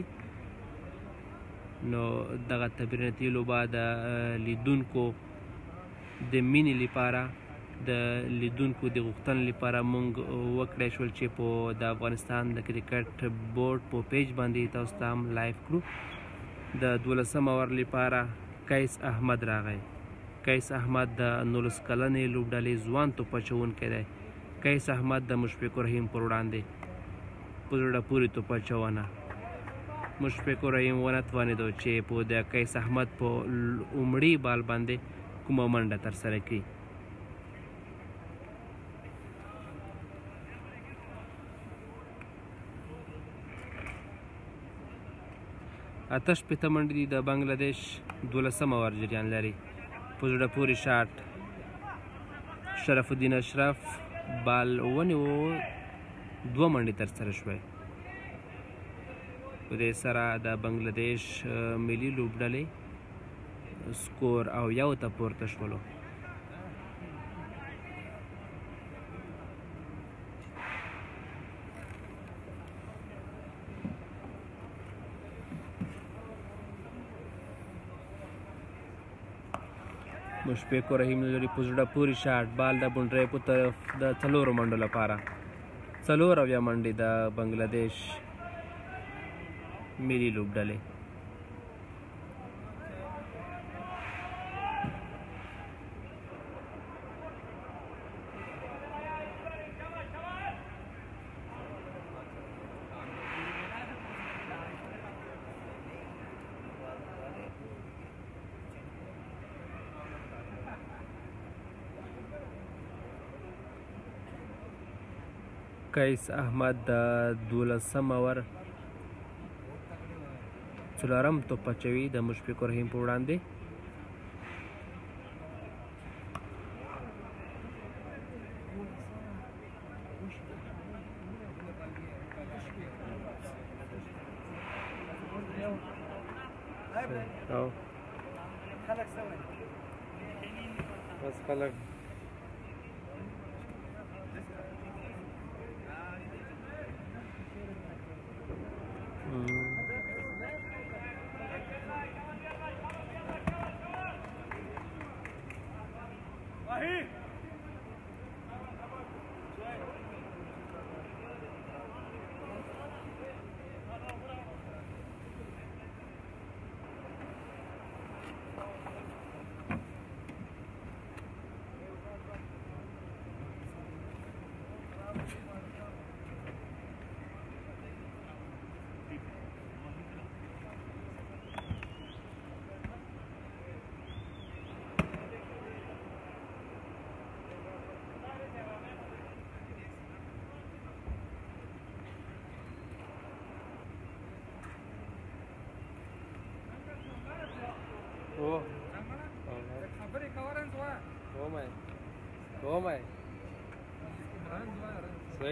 نو دغه تمریناتي لوبه د لیدونکو د مینې لپاره د لیدونکو د غوښتنې لپاره موږ وکړی شول چې په د افغانستان د کرکټ بورډ په پیج باندې تاسو ته هم لایف کړو. د 12 اوور لپاره قیس احمد راغی. قیس احمد د 19 کلنې لوبډلې ځوان توپ اچوونکی دی. قیس احمد د مشفق رحیم پر وړاندې په زړه پورې توپ اچونه. مشفق رحیم ونه توانېدو چې په د قیس احمد په عمري بال باندې کومه منډه ترسره کړي. اتش پته منډې دي. د بنګلادیش 12 اوور جریان لري. په زړه پورې شاټ شرف الدین اشرف بال ونیو. 2 منډې ترسره شوې. په دې سره د بنګلادیش ملي لوبډلې سکور او 1 ته پورته شولو. مشفق رحیم لري په زړه پورې شاټ بال د بونډرۍ په طرف د 4 منډو لپاره. 4 منډې د بنګلادیش ملي لوبډلې. قیس احمد د 12 اوور 4 توپ اچوي د مشفق رحیم په وړاندې. خلک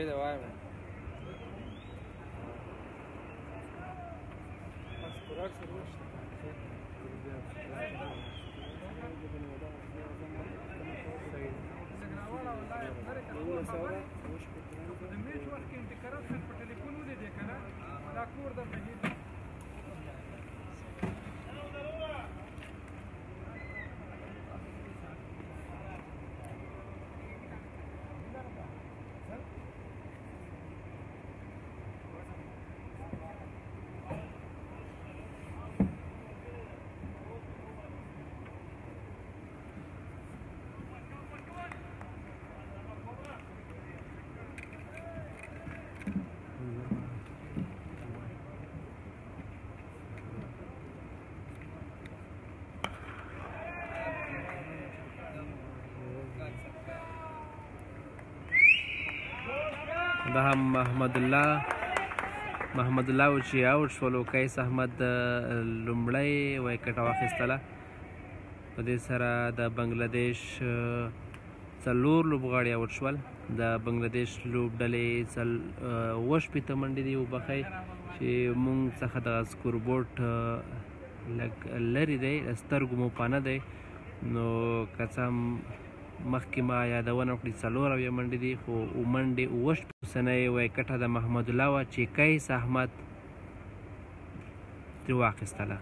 صحیح دی وایم. دا هم محمد الله و چې اوټ شولو. قیس احمد لومړی وایکټ واخیستله. په دې سره د بنګلادیش 4 لوبغاړي اوټ شول. د بنګلادیش لوبډلې 80 منډې دي وبخئ چې موږ څخه د سکور بورډ لږ لرې دی، سترګو مو پانه دی. نو که څه هم مخکې ما یادونه وکړي 4 منډې دي، خو منډې 80 اوسنۍ وایکټه د محمد الله وه چې قیس احمد ترې واخیستله.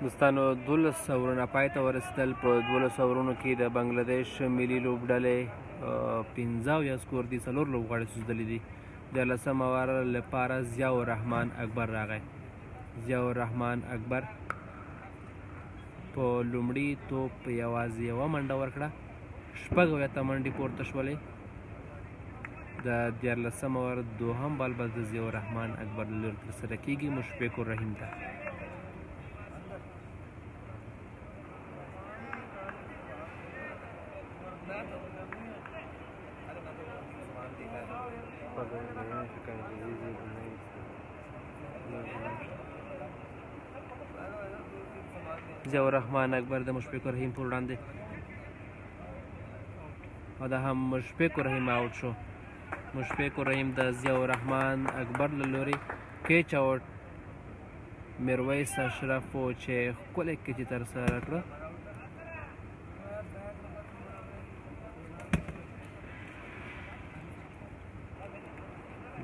دوستانو 12 اورونه پای ته ورسېدل. په 12 اورونو کې د بنګلادیش ملي لوبډلې 15 سکور دي، 4 لوبغاړي سوځېدلي دي. 14 اوور لپاره ضیاء الرحمن اکبر راغی. ضیاء الرحمن اکبر په لومړي توپ یوازې یوه منډه ورکړه، 6 منډې پورته شولې. د 14 اوور دوهم بال به د ضیاء الرحمن اکبر له لوري ترسره کېږي مشفق الرحیم ته. ضیاء الرحمن اکبر د مشفق الرحیم په وړاندې او دا هم مشفق الرحیم آوټ شو. مشفق الرحیم د ضیاء الرحمن اکبر له لوري کیچ آوټ میرویس اشرف چې ښکلی کیچ یې ترسره کړه.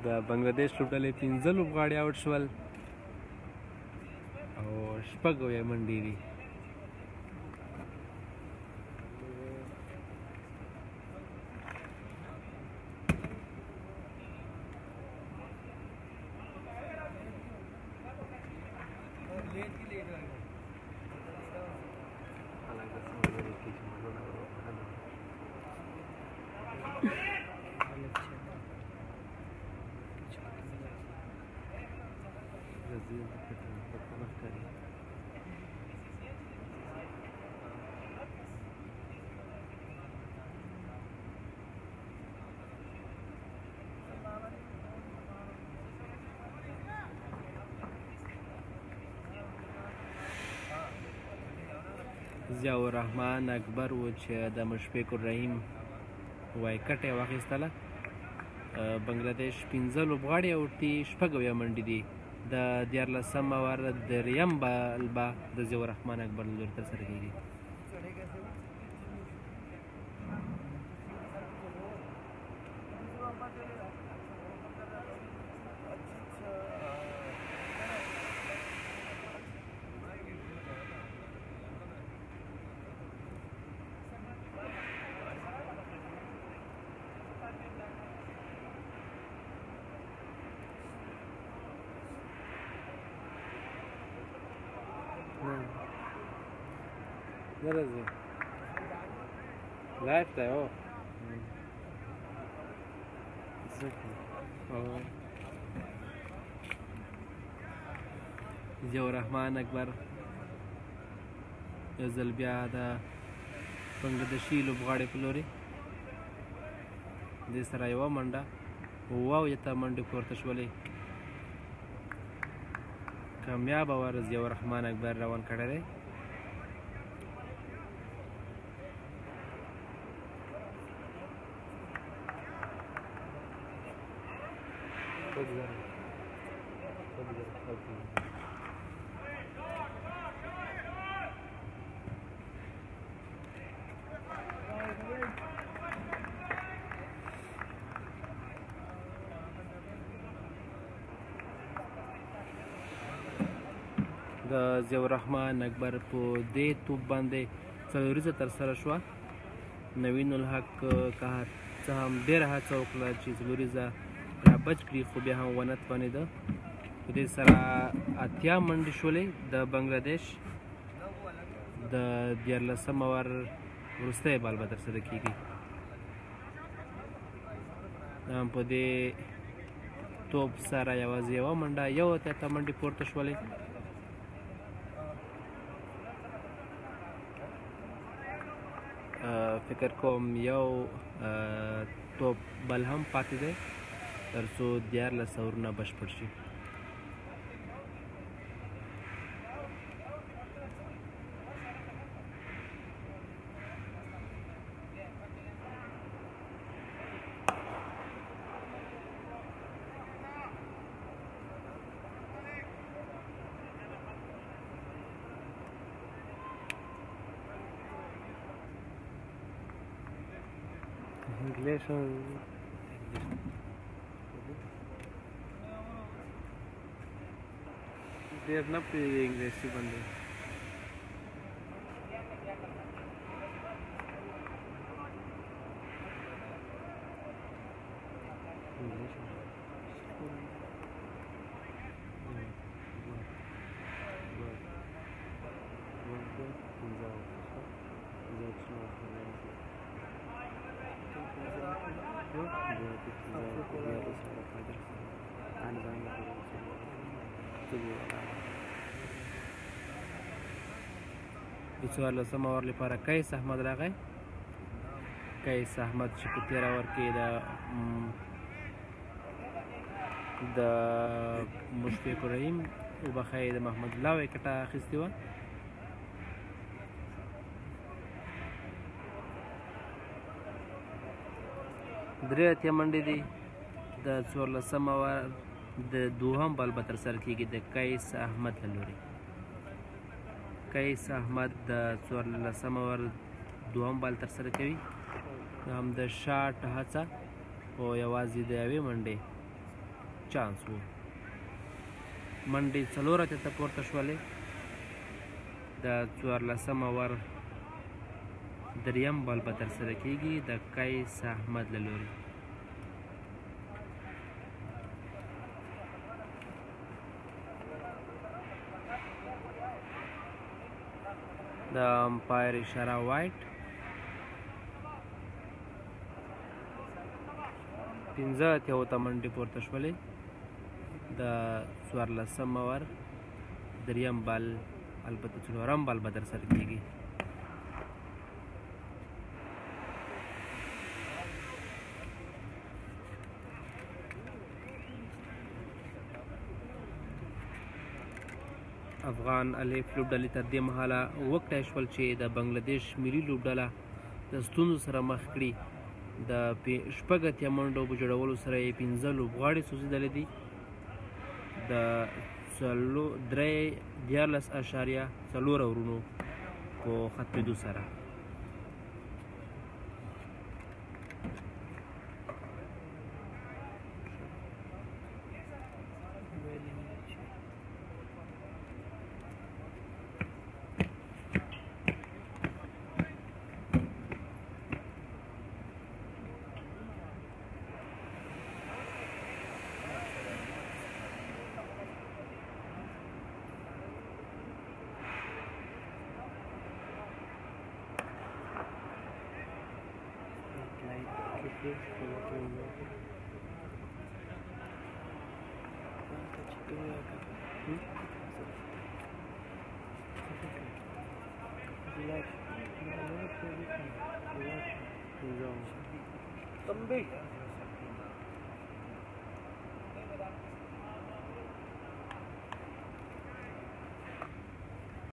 د بنګلادیش لوبډلې 15 لوبغاړي آوټ شول او 6 منډې دي. ضیاء الرحمن اکبر و چې د مشفق الرحیم وایکټ یې واخیستله. بنګلادیش 15 لوبغاړي اوټ دي، 6 منډې دي. د 14 اوور دریم بال به د ضیاء الرحمن اکبر له لوري ترسره کېږي. درځي لایف دی. او ضیاء الرحمن اکبر یو ځل بیا د بنګلادیشي لوبغاړي په لوري دې سره یوه منډه 7 منډې پورته شولې. کامیاب اوور ضیاء الرحمن اکبر روان کړی دی. د ضیاء الرحمن اکبر په دې توپ باندې څلوریزه ترسره شوه. نوین الحق که څه هم ډېره هڅه وکړه چې څلوریزه رابچ کړي خو بیا هم ونه توانېده. په دې سره 8 منډې شولې د بنګلادیش. د 14 اوور وروستی بال به ترسره کېږي. په دې توپ سره یوازې یوه منډه 8 منډې پورته شولې. فکر کوم یو توپ بل هم پاتې دی تر څو 14 اورونه بشپړ شي. English they are not playing English बंदे د 14 اوور لپاره قیس احمد راغی. قیس احمد چې په 13 اوور کې د مشفقور رحیم وبخښئ د محمد الله وکټه اخیستې وه. درې اتیا منډې دي. د 14 اوور د دوهم بال به ترسره کېږي د قیس احمد له لورې. قیس احمد د 14 اوور دوهم بال ترسره کوي. هم د شاټ هڅه او یوازې د یوې منډې چانس و. منډې 4 اتیا ته پورته شولې. د 14 اوور دریم بال به ترسره کېږي د قیس احمد له لورې. د امپایر اشاره وایټ. 15 اتیا ته منډې پورته شولې. د 14 اوور دریم بال البته څلورم بال به ترسره کېږي. افغان الف لوبډلې تر دې مهاله وکړای شول چې د بنګلادیش ملي لوبډله د ستونزو سره مخ کړي. د 6 اتیا منډو په جوړولو سره یې 15 لوبغاړي سوځېدلې دي. د 13.4 اورونو په ختمېدو سره.